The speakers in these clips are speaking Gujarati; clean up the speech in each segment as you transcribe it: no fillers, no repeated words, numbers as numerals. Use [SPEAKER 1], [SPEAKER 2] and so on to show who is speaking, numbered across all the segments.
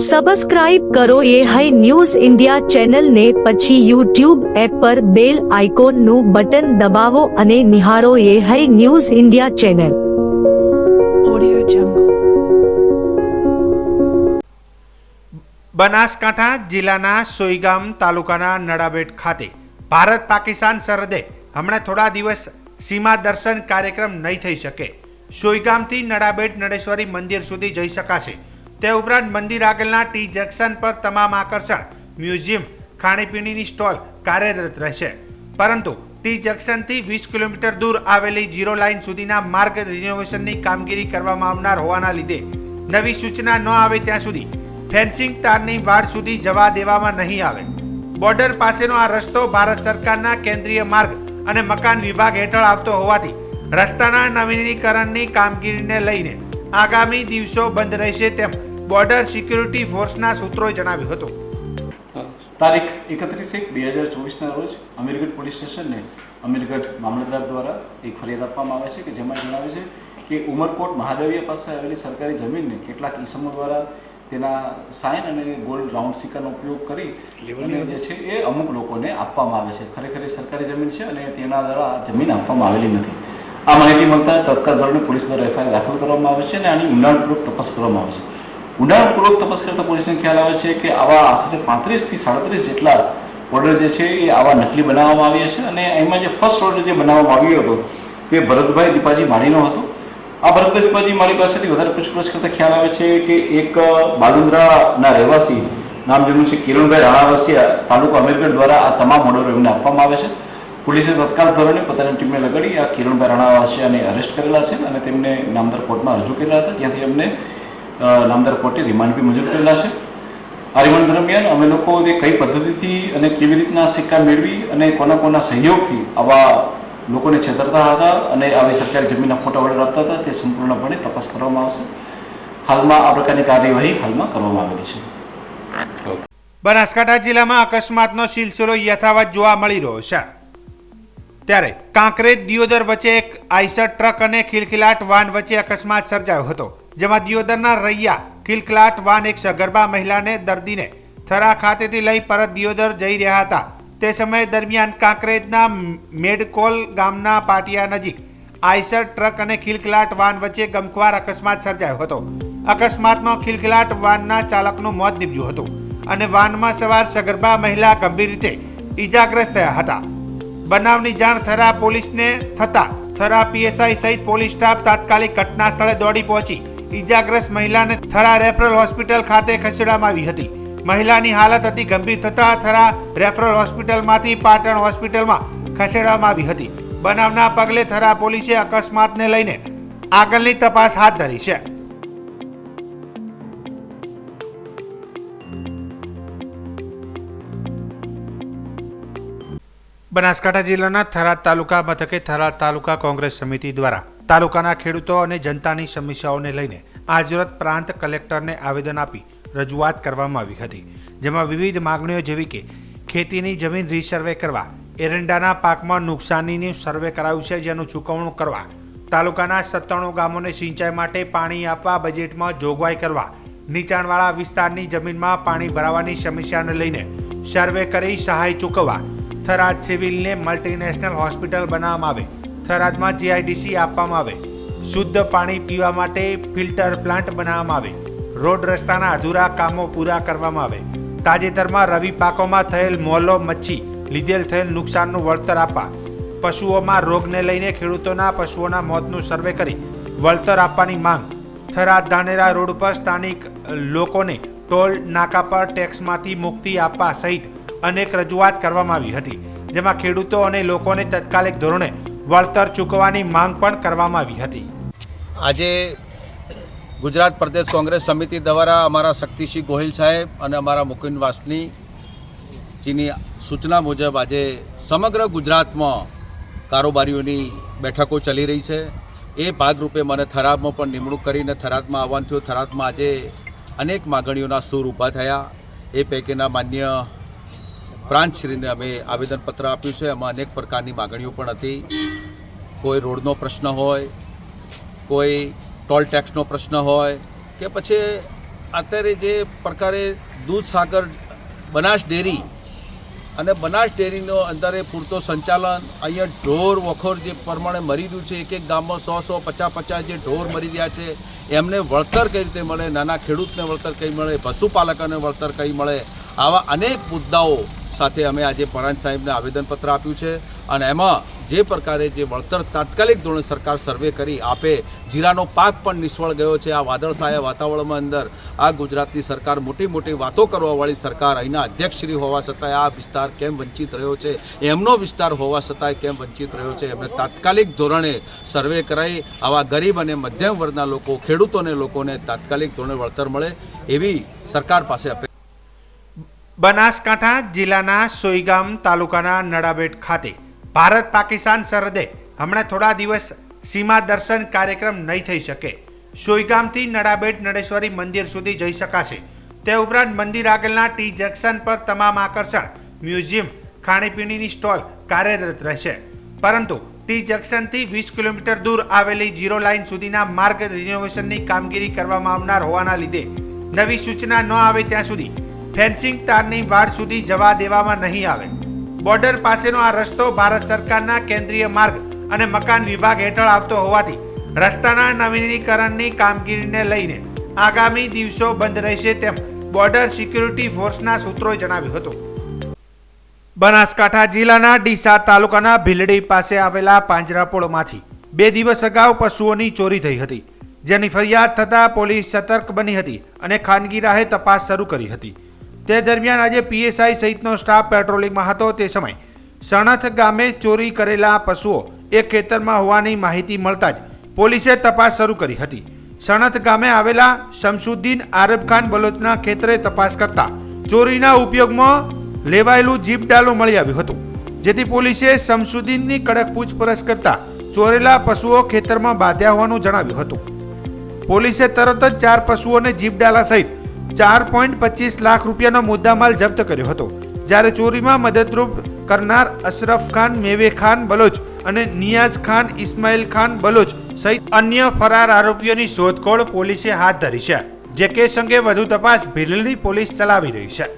[SPEAKER 1] સબસ્ક્રાઇબ કરો ये है न्यूज़ इंडिया चैनल ने પછી YouTube એપ પર બેલ આઇકોનનું બટન દબાવો અને નિહાળો ये है news India channel.
[SPEAKER 2] Audio Jungle।
[SPEAKER 3] Banaskantha જિલ્લાના સોઈગામ તાલુકાના નડાબેટ ખાતે ભારત પાકિસ્તાન સરહદે હમણાં થોડા દિવસ સીમા દર્શન કાર્યક્રમ નહીં થઈ શકે। સોઈગામથી નડાબેટ નડેશ્વરી મંદિર સુધી જઈ શકાશે। તે ઉપરાંત મંદિર આગળના ટી જંકશન પર તમામ આકર્ષણ, મ્યુઝિયમ, ખાણીપીણીની સ્ટોલ કાર્યરત રહેશે, પરંતુ ટી જંકશનથી 20 કિલોમીટર દૂર આવેલી ઝીરો લાઇન સુધીના માર્ગ રિનોવેશનની કામગીરી કરવામાં આવનાર હોવાના લીધે નવી સૂચના ન આવે ત્યાં સુધી ફેન્સિંગ તારની વાડ સુધી જવા દેવામાં નહીં આવે। બોર્ડર પાસેનો આ રસ્તો ભારત સરકારના કેન્દ્રીય માર્ગ અને મકાન વિભાગ હેઠળ આવતો હોવાથી રસ્તાના નવીનીકરણની કામગીરીને લઈને આગામી દિવસો બંધ રહેશે તેમ બોર્ડર સિક્યુરિટી ફોર્સના સૂત્રોએ જણાવ્યું હતું।
[SPEAKER 4] તારીખ 31/1/2024ના રોજ અમીરગઢ પોલીસ સ્ટેશનને અમીરગઢ મામલતદાર દ્વારા એક ફરિયાદ આપવામાં આવે છે કે જેમાં જણાવે છે કે ઉમરકોટ મહાદેવિયા પાસે આવેલી સરકારી જમીનને કેટલાક ઈસમો દ્વારા તેના સાઇન અને ગોલ્ડ રાઉન્ડ સિક્કાનો ઉપયોગ કરી અને જે છે એ અમુક લોકોને આપવામાં આવે છે। ખરેખર એ સરકારી જમીન છે અને તેના દ્વારા આ જમીન આપવામાં આવેલી નથી। આ માહિતી મળતા તત્કાળ ધોરણે પોલીસ દ્વારા એફઆઈઆર દાખલ કરવામાં આવે છે અને આની ઊંડાણપૂર્વક તપાસ કરવામાં આવે છે। ઊંડાણપૂર્વક તપાસ કરતા પોલીસને ખ્યાલ આવે છે કે આવા આશરે 35 થી 37 જેટલા ઓર્ડર જે છે એ આવા નકલી બનાવવામાં આવ્યા છે અને એમાં જે ફર્સ્ટ ઓર્ડર જે બનાવવામાં આવ્યો હતો તે ભરતભાઈ દીપાજી માળીનો હતો। આ ભરતભાઈ દીપાજી માળી પાસેથી વધારે પૂછપરછ કરતા ખ્યાલ આવે છે કે એક બાલુંદ્રાના રહેવાસી નામ જેમનું છે કિરણભાઈ રાણાવસિયા તાલુકા અમીરગઢ દ્વારા આ તમામ ઓર્ડરો એમને આપવામાં આવે છે। પોલીસે તત્કાળ ધોરણે પોતાની ટીમને લગાડી આ કિરણભાઈ રાણાવસિયાને અરેસ્ટ કરેલા છે અને તેમને નામદાર કોર્ટમાં રજૂ કરેલા હતા, જ્યાંથી એમને નામદાર કોર્ટે રિમાન્ડ બી મંજૂર કરેલા છે। આ રિમાન્ડ દરમિયાન અમે લોકો કઈ પદ્ધતિથી અને કેવી રીતના સિક્કા મેળવી અને કોના સહયોગથી આવા લોકોને છેતરતા હતા અને આવી સરકારી જમીનના ખોટા ઓર્ડર આપતા હતા તે સંપૂર્ણપણે તપાસ કરવામાં આવશે। હાલમાં આ પ્રકારની કાર્યવાહી હાલમાં કરવામાં આવેલી છે।
[SPEAKER 3] બનાસકાંઠા જિલ્લામાં અકસ્માતનો સિલસિલો યથાવત જોવા મળી રહ્યો છે, ત્યારે કાંકરેજ દિયોદર વચ્ચે એક આઈસર ટ્રક અને ખિલખિલાટ વાન વચ્ચે અકસ્માત સર્જાયો હતો, જેમાં દિયોદરના રૈયા ખિલખિલાટ વાન એક સગર્ભા મહિલાને દર્દીને થરા ખાતેથી લઈ પરત દિયોદર જઈ રહ્યા હતા। તે સમય દરમિયાન કાંકરેજના મેડકોલ ગામના પાટિયા નજીક આઈસર ટ્રક અને ખિલખિલાટ વાન વચ્ચે ગમખ્વાર અકસ્માત સર્જાયો હતો। અકસ્માતમાં ખિલખિલાટ વાનના ચાલકનું મોત નીપજ્યું હતું અને વાનમાં સવાર સગર્ભા મહિલા ગંભીર રીતે ઈજાગ્રસ્ત થયા હતા। બનાવની જાણ થરા પોલીસને થતા થરા પીએસઆઈ સહિત પોલીસ સ્ટાફ તાત્કાલિક ઘટના સ્થળે દોડી પહોંચી ઈજાગ્રસ્ત મહિલાને થરા રેફરલ હોસ્પિટલ ખાતે ખસેડવામાં આવી હતી। મહિલાની હાલત અતિ ગંભીર થતા થરા રેફરલ હોસ્પિટલમાંથી પાટણ હોસ્પિટલમાં ખસેડવામાં આવી હતી। બનાવના પગલે થરા પોલીસે અકસ્માતને લઈને આગળની તપાસ હાથ ધરી છે। બનાસકાંઠા જિલ્લાના થરાદ તાલુકા મથકે થરાદ તાલુકા કોંગ્રેસ સમિતિ દ્વારા તાલુકાના ખેડૂતો અને જનતાની સમસ્યાઓને લઈને આજરોજ પ્રાંત કલેક્ટરને આવેદન આપી રજૂઆત કરવામાં આવી હતી, જેમાં વિવિધ માગણીઓ જેવી કે ખેતીની જમીન રીસર્વે કરવા, એરંડાના પાકમાં નુકસાનીનું સર્વે કરાયું છે જેનું ચૂકવણું કરવા, તાલુકાના 97 ગામોને સિંચાઈ માટે પાણી આપવા બજેટમાં જોગવાઈ કરવા, નીચાણવાળા વિસ્તારની જમીનમાં પાણી ભરાવાની સમસ્યાને લઈને સર્વે કરી સહાય ચૂકવવા, થરાદ સિવિલને મલ્ટીનેશનલ હોસ્પિટલ બનાવવામાં આવે, થરાદમાં જીઆઈડીસી આપવામાં આવે, શુદ્ધ પાણી પીવા માટે ફિલ્ટર પ્લાન્ટ બનાવવામાં આવે, રોડ રસ્તાના અધૂરા કામો પૂરા કરવામાં આવે, તાજેતરમાં રવિ પાકોમાં થયેલ મોલો મચ્છી લીધેલ થયેલ નુકસાનનું વળતર આપવા, પશુઓમાં રોગને લઈને ખેડૂતોના પશુઓના મોતનું સર્વે કરી વળતર આપવાની માંગ, થરાદ ધાનેરા રોડ પર સ્થાનિક લોકોને ટોલ નાકા પર ટેક્સમાંથી મુક્તિ આપવા સહિત અનેક રજૂઆત કરવામાં આવી હતી, જેમાં ખેડૂતો અને લોકોને તાત્કાલિક ધોરણે વળતર ચૂકવવાની માંગ પણ કરવામાં આવી હતી।
[SPEAKER 5] આજે ગુજરાત પ્રદેશ કોંગ્રેસ સમિતિ દ્વારા અમારા શક્તિસિંહ ગોહિલ સાહેબ અને અમારા મુકુંદ વાસનીજીની સૂચના મુજબ આજે સમગ્ર ગુજરાતમાં કારોબારીઓની બેઠકો ચાલી રહી છે। એ ભાગરૂપે મને થરાદમાં પણ નિમણૂક કરીને થરાદમાં આવવાનું થયું। થરાદમાં આજે અનેક માગણીઓના સૂર ઊભા થયા। એ પૈકીના માન્ય પ્રાંતશ્રીને અમે આવેદનપત્ર આપ્યું છે। એમાં અનેક પ્રકારની માગણીઓ પણ હતી। કોઈ રોડનો પ્રશ્ન હોય, કોઈ ટોલ ટેક્સનો પ્રશ્ન હોય કે પછી અત્યારે જે પ્રકારે દૂધ સાગર બનાસ ડેરી અને બનાસ ડેરીનો અંદરે પૂરતો સંચાલન, અહીંયા ઢોર વખોર જે પ્રમાણે મરી રહ્યું છે, એક એક ગામમાં 100 50 જે ઢોર મરી રહ્યા છે, એમને વળતર કઈ રીતે મળે, નાના ખેડૂતને વળતર કઈ મળે, પશુપાલકોને વળતર કઈ મળે, આવા અનેક મુદ્દાઓ સાથે અમે આજે પરાંજ સાહેબને આવેદનપત્ર આપ્યું છે. અને એમાં જે પ્રકારે જે વળતર તાત્કાલિક ધોરણે સરકાર સર્વે કરી આપે, જીરાનો પાક પણ નિષ્ફળ ગયો છે. આ વાદળછાયા વાતાવરણમાં અંદર આ ગુજરાતની સરકાર મોટી મોટી વાતો કરવાવાળી સરકાર, અહીંના અધ્યક્ષશ્રી હોવા છતાંય આ વિસ્તાર કેમ વંચિત રહ્યો છે, એમનો વિસ્તાર હોવા છતાંય કેમ વંચિત રહ્યો છે, એમને તાત્કાલિક ધોરણે સર્વે કરાવી આવા ગરીબ અને મધ્યમ વર્ગના લોકો, ખેડૂતોને લોકોને તાત્કાલિક ધોરણે વળતર મળે એવી સરકાર પાસે અપેક્ષા.
[SPEAKER 3] બનાસકાંઠા જિલ્લાના સોઈગામ તાલુકાના નડાબેટ ખાતે ભારત પાકિસ્તાન સરહદે હમણાં થોડા દિવસ સીમા દર્શન કાર્યક્રમ નહીં થઈ શકે. સોઈગામથી નડાબેટ નડેશ્વરી મંદિર સુધી જઈ શકાશે. તે ઉપરાંત મંદિર આગળના ટી જંકશન પર તમામ આકર્ષણ, મ્યુઝિયમ, ખાણીપીણીની સ્ટોલ કાર્યરત રહેશે. પરંતુ ટી જંકશનથી 20 કિલોમીટર દૂર આવેલી 0 લાઇન સુધીના માર્ગ રિનોવેશનની કામગીરી કરવામાં આવનાર હોવાના લીધે નવી સૂચના ન આવે ત્યાં સુધી ફેન્સિંગ તારની વાડ સુધી જવા દેવામાં નહીં આવે. બોર્ડર પાસેનો આ રસ્તો ભારત સરકારના કેન્દ્રીય માર્ગ અને મકાન વિભાગ હેઠળ આવતો હોવાથી રસ્તાના નવીનીકરણની કામગીરીને લઈને આગામી દિવસો બંધ રહેશે તેમ બોર્ડર સિક્યુરિટી ફોર્સના સૂત્રોએ જણાવ્યું હતું. બનાસકાંઠા જિલ્લાના ડીસા તાલુકાના ભીલડી પાસે આવેલા પાંજરાપોળમાંથી 2 દિવસ અગાઉ પશુઓની ચોરી થઈ હતી, જેની ફરિયાદ થતાં પોલીસ સતર્ક બની હતી અને ખાનગી રાહે તપાસ શરૂ કરી હતી. તે દરમિયાન આજે પીએસઆઈ સહિતનો સ્ટાફ પેટ્રોલિંગમાં હતો. તે સમયે સણથ ગામે ચોરી કરેલા પશુઓ એક ખેતરમાં હોવાની માહિતી મળતા જ પોલીસે તપાસ શરૂ કરી હતી. સણથ ગામે આવેલા શમસુદ્દીન આરબ ખાન બલોચના ખેતરે તપાસ કરતા ચોરીના ઉપયોગમાં લેવાયેલું જીપ ડાલું મળી આવ્યું હતું, જેથી પોલીસે શમસુદ્દીનની કડક પૂછપરછ કરતા ચોરેલા પશુઓ ખેતરમાં બાંધ્યા હોવાનું જણાવ્યું હતું. પોલીસે તરત જ 4 પશુઓને જીપ ડાલા સહિત 4.25 લાખ રૂપિયાનો મુદ્દામાલ જપ્ત કર્યો હતો. જ્યારે ચોરીમાં મદદરૂપ કરનાર અશરફ ખાન મેવે ખાન બલોચ અને નિયાઝ ખાન ઇસ્માઇલ ખાન બલોચ સહિત અન્ય ફરાર આરોપીઓની શોધખોળ પોલીસે હાથ ધરી છે. જે કેસ અંગે વધુ તપાસ ભીલડી પોલીસ ચલાવી રહી છે.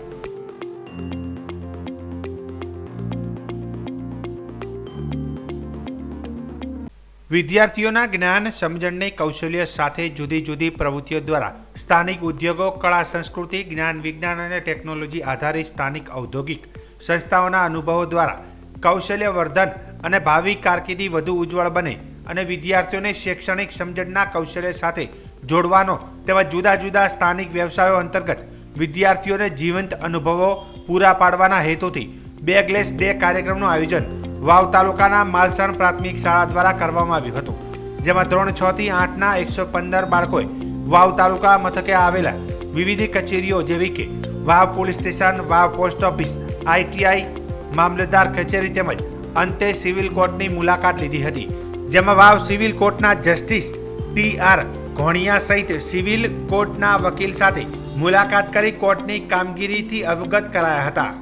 [SPEAKER 3] વિદ્યાર્થીઓના જ્ઞાન સમજણને કૌશલ્ય સાથે જુદી જુદી પ્રવૃત્તિઓ દ્વારા સ્થાનિક ઉદ્યોગો, કળા, સંસ્કૃતિ, જ્ઞાન, વિજ્ઞાન અને ટેકનોલોજી આધારિત સ્થાનિક ઔદ્યોગિક સંસ્થાઓના અનુભવો દ્વારા કૌશલ્યવર્ધન અને ભાવિ કારકિર્દી વધુ ઉજ્જવળ બને અને વિદ્યાર્થીઓને શૈક્ષણિક સમજણના કૌશલ્ય સાથે જોડવાનો તેમજ જુદા જુદા સ્થાનિક વ્યવસાયો અંતર્ગત વિદ્યાર્થીઓને જીવંત અનુભવો પૂરા પાડવાના હેતુથી બેગલેસ ડે કાર્યક્રમનું આયોજન વાવ તાલુકાના માલસણ પ્રાથમિક શાળા દ્વારા કરવામાં આવ્યું હતું. જેમાં ધોરણ 6 થી 8ના 115 બાળકોએ વાવ તાલુકા મથકે આવેલા વિવિધ કચેરીઓ જેવી કે વાવ પોલીસ સ્ટેશન, વાવ પોસ્ટ ઓફિસ, ITI, મામલતદાર કચેરી તેમજ અંતે સિવિલ કોર્ટની મુલાકાત લીધી હતી. જેમાં વાવ સિવિલ કોર્ટના જસ્ટિસ TR ઘોણિયા સહિત સિવિલ કોર્ટના વકીલ સાથે મુલાકાત કરી કોર્ટની કામગીરીથી અવગત કરાયા હતા.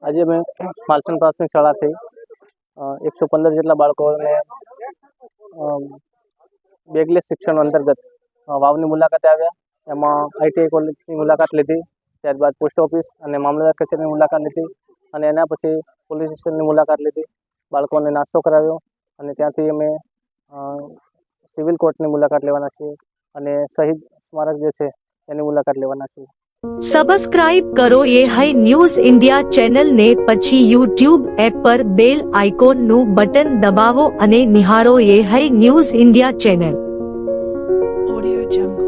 [SPEAKER 6] આજે મેં માલસણ પ્રાથમિક શાળાથી 115 જેટલા બાળકોને બેગલેસ શિક્ષણ અંતર્ગત વાવની મુલાકાતે આવ્યા. એમાં ITI કોલેજની મુલાકાત લીધી, ત્યારબાદ પોસ્ટ ઓફિસ અને મામલતદાર કચેરીની મુલાકાત લીધી અને એના પછી પોલીસ સ્ટેશનની મુલાકાત લીધી. બાળકોને નાસ્તો કરાવ્યો અને ત્યાંથી અમે સિવિલ કોર્ટની મુલાકાત લેવાના છીએ અને શહીદ સ્મારક જે છે એની મુલાકાત લેવાના છીએ.
[SPEAKER 1] સબસ્ક્રાઇબ કરો ये है न्यूज इंडिया चैनल ने પછી YouTube એપ પર બેલ આઇકોન નું બટન દબાવો અને નિહાળો ये है news India channel.
[SPEAKER 2] Audio Jungle.